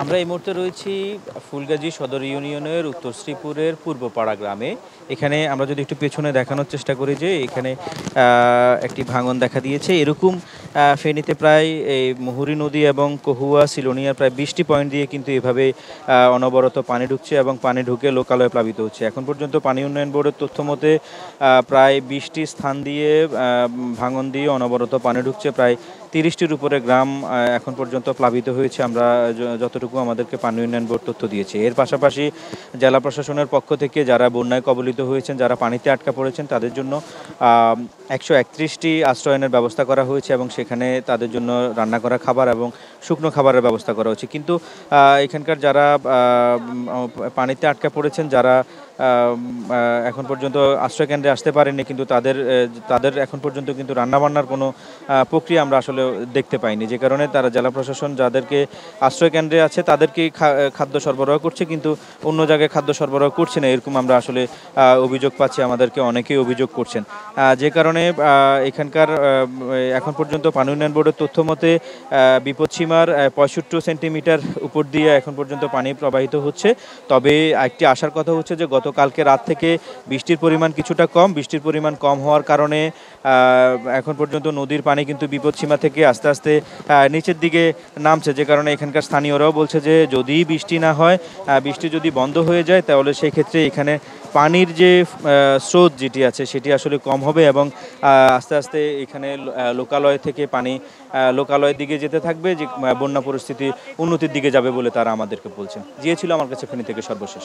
আমরা এই মুহূর্তে রয়েছি ফুলগাজী সদর ইউনিয়নের উত্তর শ্রীপুরের পূর্বপাড়া গ্রামে। এখানে আমরা যদি একটু পেছনে দেখানোর চেষ্টা করি যে এখানে একটি ভাঙন দেখা দিয়েছে। এরকম ফেনীতে প্রায় এই মুহুরী নদী এবং কহুয়া, সিলোনিয়ার প্রায় ২০টি পয়েন্ট দিয়ে কিন্তু এভাবে অনবরত পানি ঢুকছে এবং পানি ঢুকে লোকালয়ে প্লাবিত হচ্ছে। এখন পর্যন্ত পানি উন্নয়ন বোর্ডের তথ্য মতে প্রায় ২০টি স্থান দিয়ে ভাঙন দিয়ে অনবরত পানি ঢুকছে। প্রায় ৩০টির উপরে গ্রাম এখন পর্যন্ত প্লাবিত হয়েছে, আমরা যতটুকু আমাদেরকে পানি উন্নয়ন বোর্ড তথ্য দিয়েছে। এর পাশাপাশি জেলা প্রশাসনের পক্ষ থেকে যারা বন্যায় কবলিত হয়েছেন, যারা পানিতে আটকা পড়েছেন, তাদের জন্য ১৩১টি আশ্রয়নের ব্যবস্থা করা হয়েছে এবং সেখানে তাদের জন্য রান্না করা খাবার এবং শুকনো খাবারের ব্যবস্থা করা হয়েছে। কিন্তু এখানকার যারা পানিতে আটকা পড়েছেন, যারা এখন পর্যন্ত আশ্রয়কেন্দ্রে আসতে পারেননি, কিন্তু তাদের এখন পর্যন্ত কিন্তু রান্নাবান্নার কোনো প্রক্রিয়া আমরা আসলে দেখতে পাইনি, যে কারণে তারা জেলা প্রশাসন যাদেরকে আশ্রয়কেন্দ্রে আছে তাদেরকেই খাদ্য সরবরাহ করছে, কিন্তু অন্য জায়গায় খাদ্য সরবরাহ করছে না, এরকম আমরা আসলে অভিযোগ পাচ্ছি। আমাদেরকে অনেকেই অভিযোগ করছেন, যে কারণে এখানকার এখন পর্যন্ত পানি উন্নয়ন বোর্ডের তথ্য মতে বিপদসীমার ৬৫ সেন্টিমিটার উপর দিয়ে এখন পর্যন্ত পানি প্রবাহিত হচ্ছে। তবে একটি আশার কথা হচ্ছে যে গতকালকে রাত থেকে বৃষ্টির পরিমাণ কিছুটা কম। বৃষ্টির পরিমাণ কম হওয়ার কারণে এখন পর্যন্ত নদীর পানি কিন্তু বিপদসীমা থেকে আস্তে আস্তে নিচের দিকে নামছে, যে কারণে এখানকার স্থানীয়রাও বলছে যে যদি বৃষ্টি না হয়, বৃষ্টি যদি বন্ধ হয়ে যায়, তাহলে সেই ক্ষেত্রে এখানে পানির যে স্রোত যেটি আছে সেটি আসলে কম হবে এবং আস্তে আস্তে এখানে লোকালয় থেকে পানি লোকালয়ের দিকে যেতে থাকবে, যে বন্যা পরিস্থিতি উন্নতির দিকে যাবে বলে তারা আমাদেরকে বলছেন। ছিল আমার কাছে ফেনী থেকে সর্বশেষ।